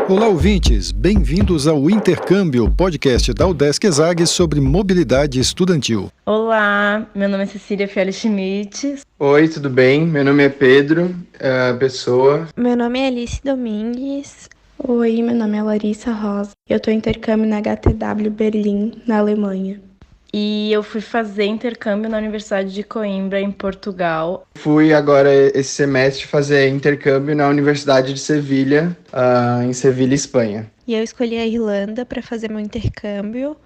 Olá, ouvintes! Bem-vindos ao Intercâmbio, podcast da UDESC ESAG sobre mobilidade estudantil. Olá, meu nome é Cecília Fialho Schmidt. Oi, tudo bem? Meu nome é Pedro Pessoa. Meu nome é Alice Domingues. Oi, meu nome é Larissa Rosa. Eu estou em intercâmbio na HTW Berlim, na Alemanha. E eu fui fazer intercâmbio na Universidade de Coimbra, em Portugal. Fui agora esse semestre fazer intercâmbio na Universidade de Sevilha, em Sevilha, Espanha. E eu escolhi a Irlanda para fazer meu intercâmbio,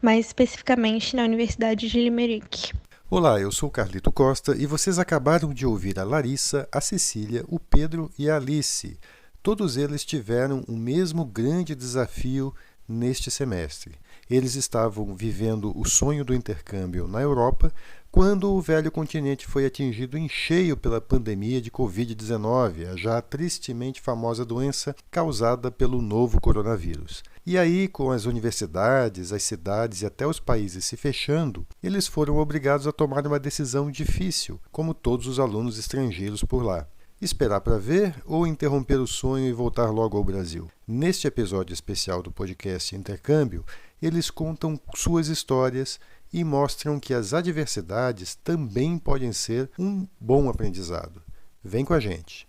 mais especificamente na Universidade de Limerick. Olá, eu sou Carlito Costa e vocês acabaram de ouvir a Larissa, a Cecília, o Pedro e a Alice. Todos eles tiveram o mesmo grande desafio neste semestre. Eles estavam vivendo o sonho do intercâmbio na Europa quando o velho continente foi atingido em cheio pela pandemia de Covid-19, a já tristemente famosa doença causada pelo novo coronavírus. E aí, com as universidades, as cidades e até os países se fechando, eles foram obrigados a tomar uma decisão difícil, como todos os alunos estrangeiros por lá. Esperar para ver ou interromper o sonho e voltar logo ao Brasil? Neste episódio especial do podcast Intercâmbio, eles contam suas histórias e mostram que as adversidades também podem ser um bom aprendizado. Vem com a gente!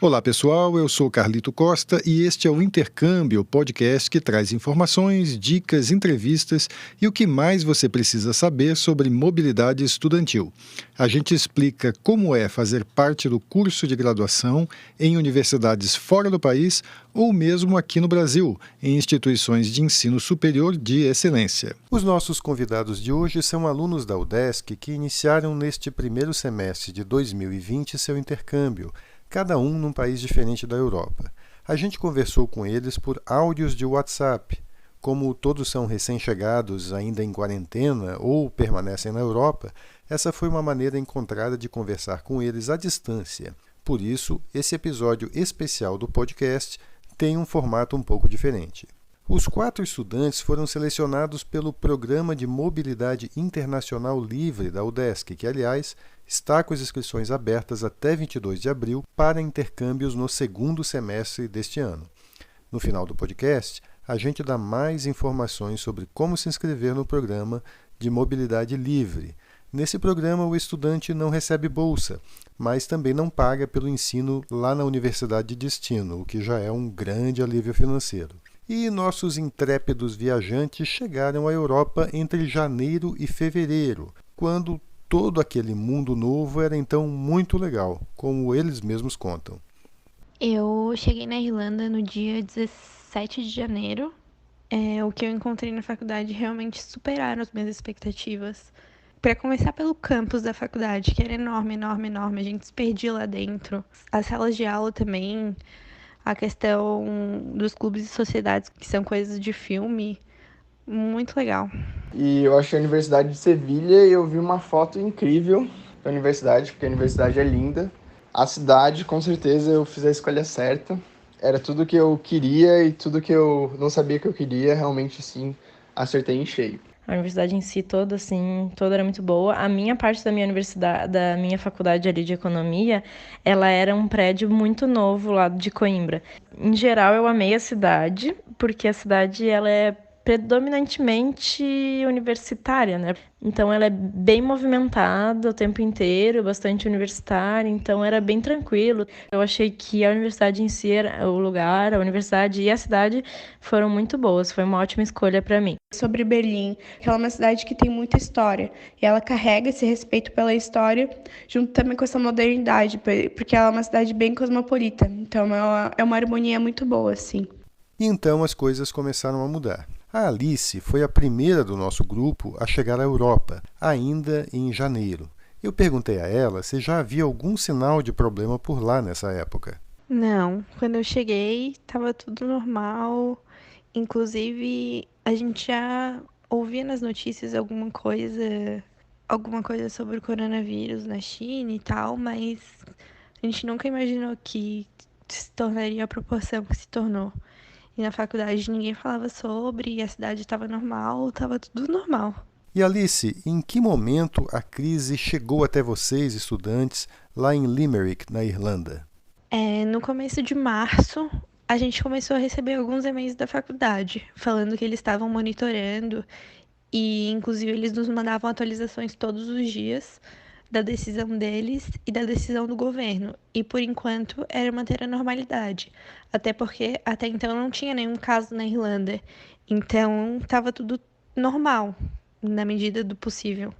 Olá pessoal, eu sou Carlito Costa e este é o Intercâmbio, podcast que traz informações, dicas, entrevistas e o que mais você precisa saber sobre mobilidade estudantil. A gente explica como é fazer parte do curso de graduação em universidades fora do país ou mesmo aqui no Brasil, em instituições de ensino superior de excelência. Os nossos convidados de hoje são alunos da UDESC que iniciaram neste primeiro semestre de 2020 seu intercâmbio, cada um num país diferente da Europa. A gente conversou com eles por áudios de WhatsApp. Como todos são recém-chegados ainda em quarentena ou permanecem na Europa, essa foi uma maneira encontrada de conversar com eles à distância. Por isso, esse episódio especial do podcast tem um formato um pouco diferente. Os 4 estudantes foram selecionados pelo Programa de Mobilidade Internacional Livre da UDESC, que, aliás, está com as inscrições abertas até 22 de abril para intercâmbios no segundo semestre deste ano. No final do podcast, a gente dá mais informações sobre como se inscrever no Programa de Mobilidade Livre. Nesse programa, o estudante não recebe bolsa, mas também não paga pelo ensino lá na universidade de destino, o que já é um grande alívio financeiro. E nossos intrépidos viajantes chegaram à Europa entre janeiro e fevereiro, quando todo aquele mundo novo era então muito legal, como eles mesmos contam. Eu cheguei na Irlanda no dia 17 de janeiro. O que eu encontrei na faculdade realmente superaram as minhas expectativas. Para começar pelo campus da faculdade, que era enorme, enorme, enorme. A gente se perdia lá dentro. As salas de aula também, a questão dos clubes e sociedades, que são coisas de filme, muito legal. E eu achei a Universidade de Sevilha e eu vi uma foto incrível da universidade, porque a universidade é linda. A cidade, com certeza, eu fiz a escolha certa. Era tudo que eu queria e tudo que eu não sabia que eu queria, realmente, sim, acertei em cheio. A universidade em si toda era muito boa. A minha parte da minha universidade, da minha faculdade ali de economia, ela era um prédio muito novo lá de Coimbra. Em geral, eu amei a cidade, porque a cidade ela é predominantemente universitária, né? Então ela é bem movimentada o tempo inteiro, bastante universitária, então era bem tranquilo. Eu achei que a universidade em si, o lugar, a universidade e a cidade foram muito boas, foi uma ótima escolha para mim. Sobre Berlim, que ela é uma cidade que tem muita história, e ela carrega esse respeito pela história, junto também com essa modernidade, porque ela é uma cidade bem cosmopolita, então é uma harmonia muito boa, assim. E então as coisas começaram a mudar. A Alice foi a primeira do nosso grupo a chegar à Europa, ainda em janeiro. Eu perguntei a ela se já havia algum sinal de problema por lá nessa época. Não, quando eu cheguei, estava tudo normal. Inclusive, a gente já ouvia nas notícias alguma coisa sobre o coronavírus na China e tal, mas a gente nunca imaginou que se tornaria a proporção que se tornou. E na faculdade ninguém falava sobre, a cidade estava normal, estava tudo normal. E Alice, em que momento a crise chegou até vocês, estudantes, lá em Limerick, na Irlanda? No começo de março, a gente começou a receber alguns e-mails da faculdade, falando que eles estavam monitorando e, inclusive, eles nos mandavam atualizações todos os dias da decisão deles e da decisão do governo. E, por enquanto, era manter a normalidade, até porque até então não tinha nenhum caso na Irlanda. Então, estava tudo normal, na medida do possível.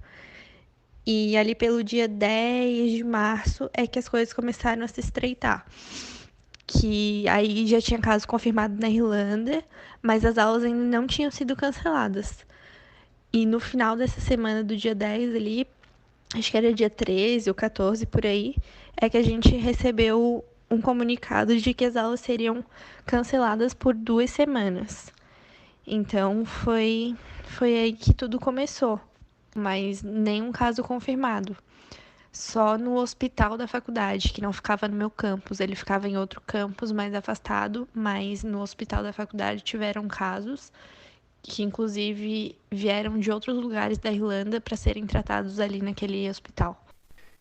E ali pelo dia 10 de março é que as coisas começaram a se estreitar. Que aí já tinha caso confirmado na Irlanda, mas as aulas ainda não tinham sido canceladas. E no final dessa semana do dia 10 ali, acho que era dia 13 ou 14 por aí, é que a gente recebeu um comunicado de que as aulas seriam canceladas por 2 semanas. Então foi aí que tudo começou, mas nenhum caso confirmado. Só no hospital da faculdade, que não ficava no meu campus, ele ficava em outro campus mais afastado, mas no hospital da faculdade tiveram casos que inclusive vieram de outros lugares da Irlanda para serem tratados ali naquele hospital.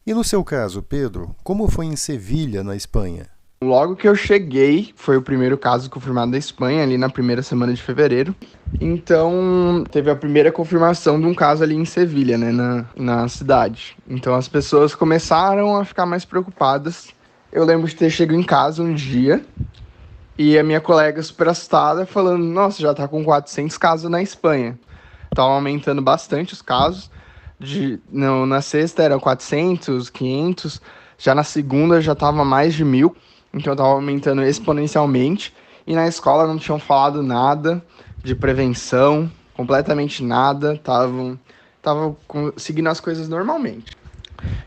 E no seu caso, Pedro, como foi em Sevilha, na Espanha? Logo que eu cheguei, foi o primeiro caso confirmado da Espanha, ali na primeira semana de fevereiro. Então, teve a primeira confirmação de um caso ali em Sevilha, né, na cidade. Então, as pessoas começaram a ficar mais preocupadas. Eu lembro de ter chegado em casa um dia e a minha colega super assustada falando, nossa, já tá com 400 casos na Espanha. Tava aumentando bastante os casos. Na sexta eram 400, 500, já na segunda já tava mais de 1.000. Então estava aumentando exponencialmente. E na escola não tinham falado nada de prevenção, completamente nada. Estavam seguindo as coisas normalmente.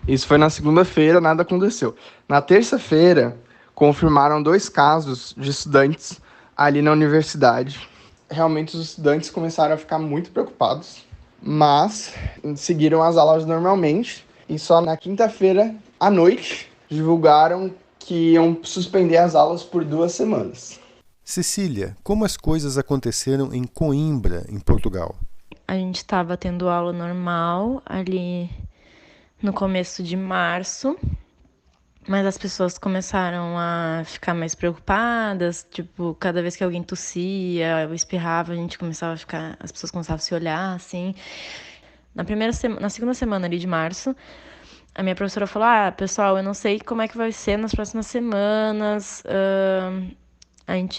Isso foi na segunda-feira, nada aconteceu. Na terça-feira, confirmaram 2 casos de estudantes ali na universidade. Realmente os estudantes começaram a ficar muito preocupados, mas seguiram as aulas normalmente. E só na quinta-feira à noite divulgaram que iam suspender as aulas por 2 semanas. Cecília, como as coisas aconteceram em Coimbra, em Portugal? A gente estava tendo aula normal ali no começo de março, mas as pessoas começaram a ficar mais preocupadas, tipo, cada vez que alguém tossia ou espirrava, as pessoas começavam a se olhar, assim. Na segunda semana ali de março, a minha professora falou, pessoal, eu não sei como é que vai ser nas próximas semanas,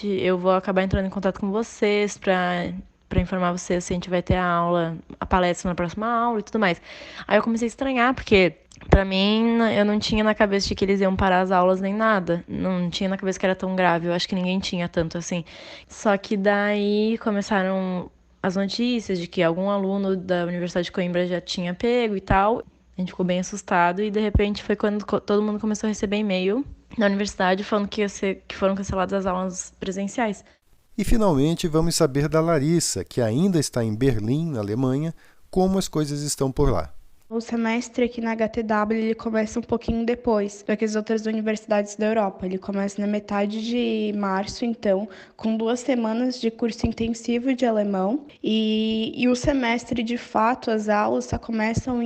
eu vou acabar entrando em contato com vocês para informar vocês se a gente vai ter a palestra na próxima aula e tudo mais. Aí eu comecei a estranhar, porque pra mim eu não tinha na cabeça de que eles iam parar as aulas nem nada. Não tinha na cabeça que era tão grave, eu acho que ninguém tinha tanto assim. Só que daí começaram as notícias de que algum aluno da Universidade de Coimbra já tinha pego e tal. A gente ficou bem assustado e de repente foi quando todo mundo começou a receber e-mail na universidade falando que foram canceladas as aulas presenciais. E finalmente vamos saber da Larissa, que ainda está em Berlim, na Alemanha, como as coisas estão por lá. O semestre aqui na HTW ele começa um pouquinho depois do que as outras universidades da Europa. Ele começa na metade de março, então, com 2 semanas de curso intensivo de alemão. E o semestre, de fato, as aulas só começam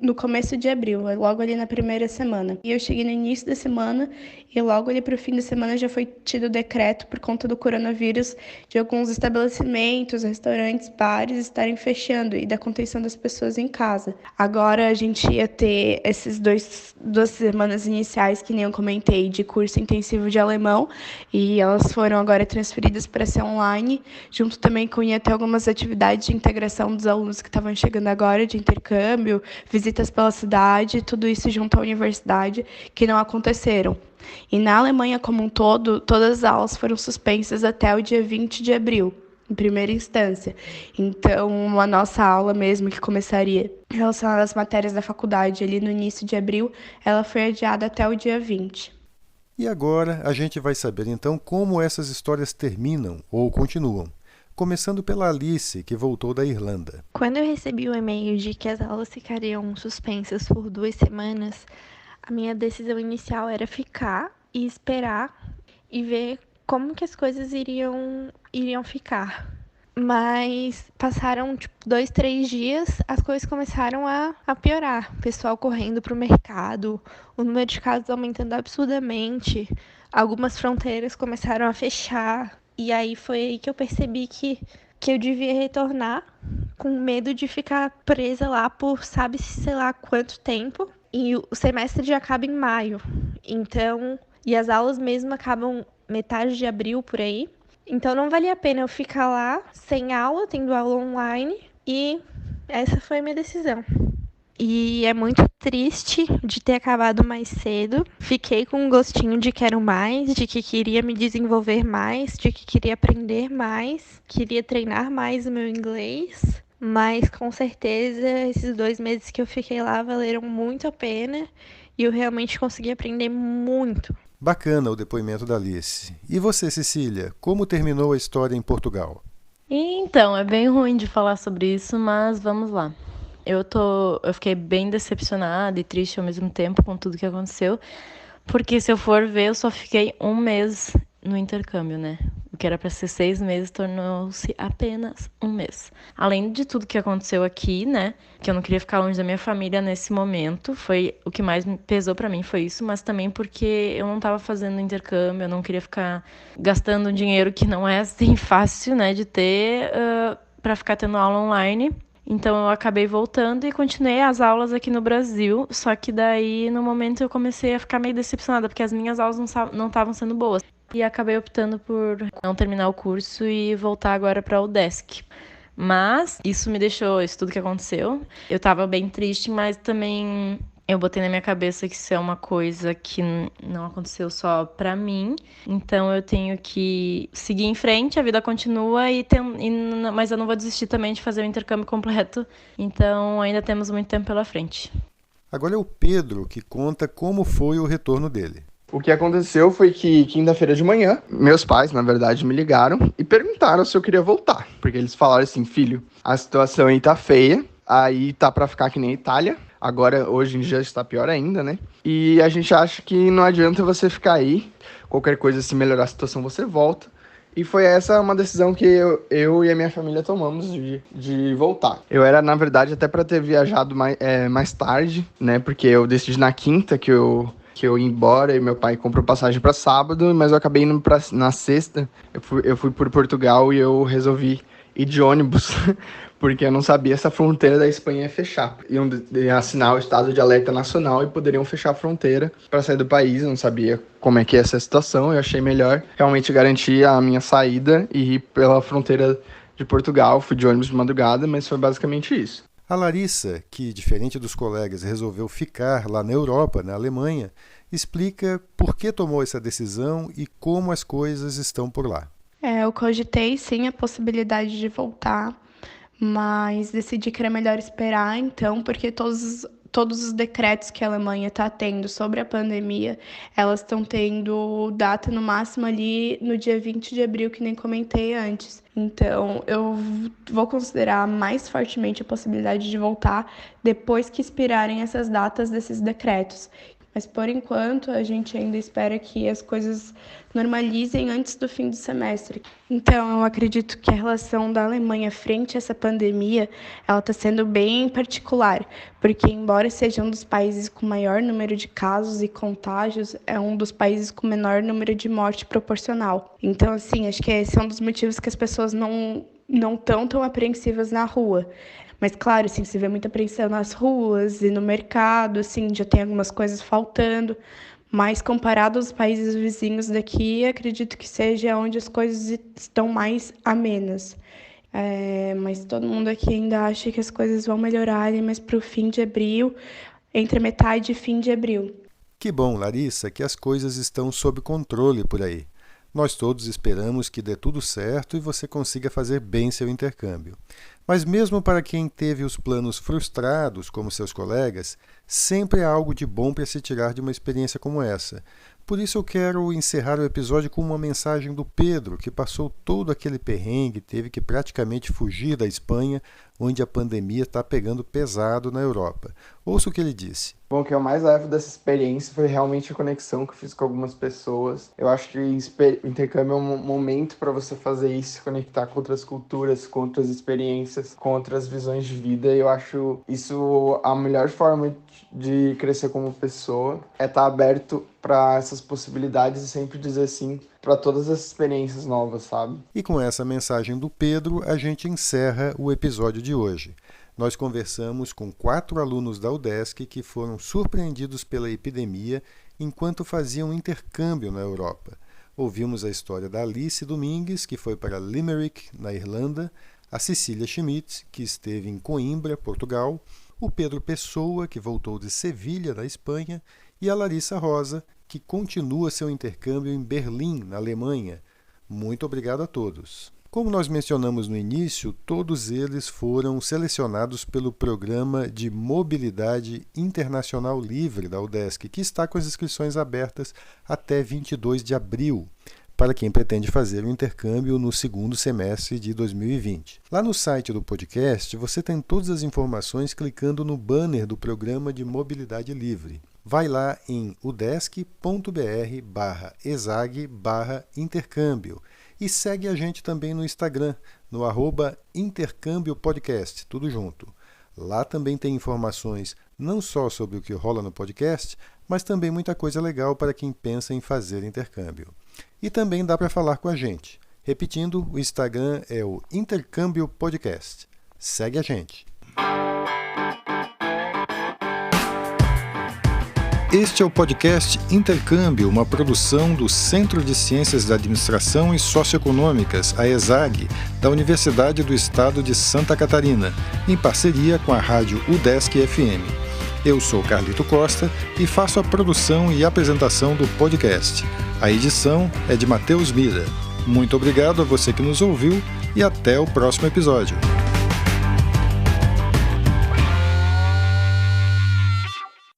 no começo de abril, logo ali na primeira semana. E eu cheguei no início da semana e logo ali para o fim da semana já foi tido o decreto por conta do coronavírus de alguns estabelecimentos, restaurantes, bares estarem fechando e da contenção das pessoas em casa. Agora a gente ia ter esses 2 semanas iniciais, que nem eu comentei, de curso intensivo de alemão, e elas foram agora transferidas para ser online, junto também com ia ter algumas atividades de integração dos alunos que estavam chegando agora, de intercâmbio, visitas pela cidade, tudo isso junto à universidade, que não aconteceram. E na Alemanha como um todo, todas as aulas foram suspensas até o dia 20 de abril. Em primeira instância. Então, a nossa aula mesmo, que começaria relacionada às matérias da faculdade ali no início de abril, ela foi adiada até o dia 20. E agora a gente vai saber então como essas histórias terminam ou continuam. Começando pela Alice, que voltou da Irlanda. Quando eu recebi o e-mail de que as aulas ficariam suspensas por 2 semanas, a minha decisão inicial era ficar e esperar e ver como que as coisas iriam ficar. Mas passaram, 2, 3 dias, as coisas começaram a piorar. O pessoal correndo para o mercado, o número de casos aumentando absurdamente, algumas fronteiras começaram a fechar. E aí foi aí que eu percebi que eu devia retornar, com medo de ficar presa lá por sabe-se sei lá quanto tempo. E o semestre já acaba em maio. Então, e as aulas mesmo acabam metade de abril por aí. Então não valia a pena eu ficar lá sem aula, tendo aula online, e essa foi a minha decisão. E é muito triste de ter acabado mais cedo. Fiquei com um gostinho de quero mais, de que queria me desenvolver mais, de que queria aprender mais, queria treinar mais o meu inglês. Mas com certeza esses 2 meses que eu fiquei lá valeram muito a pena e eu realmente consegui aprender muito. Bacana o depoimento da Alice. E você, Cecília, como terminou a história em Portugal? Então, é bem ruim de falar sobre isso, mas vamos lá. Eu fiquei bem decepcionada e triste ao mesmo tempo com tudo que aconteceu, porque se eu for ver, eu só fiquei 1 mês no intercâmbio, né? O que era para ser 6 meses tornou-se apenas 1 mês. Além de tudo que aconteceu aqui, né? Que eu não queria ficar longe da minha família nesse momento. Foi o que mais me pesou para mim, foi isso. Mas também porque eu não estava fazendo intercâmbio, eu não queria ficar gastando um dinheiro que não é assim fácil, né? De ter para ficar tendo aula online. Então eu acabei voltando e continuei as aulas aqui no Brasil, só que daí no momento eu comecei a ficar meio decepcionada, porque as minhas aulas não estavam sendo boas. E acabei optando por não terminar o curso e voltar agora para o UDESC. Mas isso tudo que aconteceu. Eu estava bem triste, mas também eu botei na minha cabeça que isso é uma coisa que não aconteceu só pra mim. Então eu tenho que seguir em frente, a vida continua, mas eu não vou desistir também de fazer o intercâmbio completo. Então ainda temos muito tempo pela frente. Agora é o Pedro que conta como foi o retorno dele. O que aconteceu foi que quinta-feira de manhã, meus pais, na verdade, me ligaram e perguntaram se eu queria voltar. Porque eles falaram assim, filho, a situação aí tá feia, aí tá pra ficar que nem a Itália. Agora, hoje em dia, está pior ainda, né? E a gente acha que não adianta você ficar aí. Qualquer coisa, se melhorar a situação, você volta. E foi essa uma decisão que eu e a minha família tomamos de voltar. Eu era, na verdade, até para ter viajado mais tarde, né? Porque eu decidi na quinta que eu ia embora e meu pai comprou passagem para sábado, mas eu acabei indo na sexta. Eu fui por Portugal e eu resolvi ir de ônibus, porque eu não sabia se a fronteira da Espanha ia fechar. Iam assinar o estado de alerta nacional e poderiam fechar a fronteira para sair do país. Eu não sabia como é que ia essa situação. Eu achei melhor realmente garantir a minha saída e ir pela fronteira de Portugal. Fui de ônibus de madrugada, mas foi basicamente isso. A Larissa, que diferente dos colegas resolveu ficar lá na Europa, na Alemanha, explica por que tomou essa decisão e como as coisas estão por lá. Eu cogitei sim a possibilidade de voltar, mas decidi que era melhor esperar, então, porque todos os decretos que a Alemanha está tendo sobre a pandemia, elas estão tendo data no máximo ali no dia 20 de abril, que nem comentei antes. Então, eu vou considerar mais fortemente a possibilidade de voltar depois que expirarem essas datas desses decretos. Mas, por enquanto, a gente ainda espera que as coisas normalizem antes do fim do semestre. Então, eu acredito que a relação da Alemanha frente a essa pandemia, ela está sendo bem particular, porque, embora seja um dos países com maior número de casos e contágios, é um dos países com menor número de morte proporcional. Então, assim, acho que esse é um dos motivos que as pessoas não estão tão apreensivas na rua. Mas, claro, assim, se vê muita apreensão nas ruas e no mercado, assim, já tem algumas coisas faltando. Mas, comparado aos países vizinhos daqui, acredito que seja onde as coisas estão mais amenas. Mas todo mundo aqui ainda acha que as coisas vão melhorarem, mas para o fim de abril, entre metade e fim de abril. Que bom, Larissa, que as coisas estão sob controle por aí. Nós todos esperamos que dê tudo certo e você consiga fazer bem seu intercâmbio. Mas mesmo para quem teve os planos frustrados, como seus colegas, sempre há algo de bom para se tirar de uma experiência como essa. Por isso eu quero encerrar o episódio com uma mensagem do Pedro, que passou todo aquele perrengue, teve que praticamente fugir da Espanha, onde a pandemia está pegando pesado na Europa. Ouça o que ele disse. Bom, o que eu mais levo dessa experiência foi realmente a conexão que eu fiz com algumas pessoas. Eu acho que o intercâmbio é um momento para você fazer isso, se conectar com outras culturas, com outras experiências, com outras visões de vida. E eu acho isso a melhor forma de crescer como pessoa, é estar aberto para essas possibilidades e sempre dizer sim para todas as experiências novas, sabe? E com essa mensagem do Pedro, a gente encerra o episódio de hoje. Nós conversamos com 4 alunos da UDESC que foram surpreendidos pela epidemia enquanto faziam intercâmbio na Europa. Ouvimos a história da Alice Domingues, que foi para Limerick, na Irlanda, a Cecília Schmidt, que esteve em Coimbra, Portugal, o Pedro Pessoa, que voltou de Sevilha, da Espanha, e a Larissa Rosa, que continua seu intercâmbio em Berlim, na Alemanha. Muito obrigado a todos. Como nós mencionamos no início, todos eles foram selecionados pelo Programa de Mobilidade Internacional Livre da UDESC, que está com as inscrições abertas até 22 de abril, para quem pretende fazer o intercâmbio no segundo semestre de 2020. Lá no site do podcast, você tem todas as informações clicando no banner do Programa de Mobilidade Livre. Vai lá em udesc.br/exag/intercâmbio e segue a gente também no Instagram, no @intercâmbiopodcast, tudo junto. Lá também tem informações não só sobre o que rola no podcast, mas também muita coisa legal para quem pensa em fazer intercâmbio. E também dá para falar com a gente. Repetindo, o Instagram é o Intercâmbio Podcast. Segue a gente. Este é o podcast Intercâmbio, uma produção do Centro de Ciências da Administração e Socioeconômicas, a ESAG, da Universidade do Estado de Santa Catarina, em parceria com a rádio UDESC FM. Eu sou Carlito Costa e faço a produção e apresentação do podcast. A edição é de Matheus Mira. Muito obrigado a você que nos ouviu e até o próximo episódio.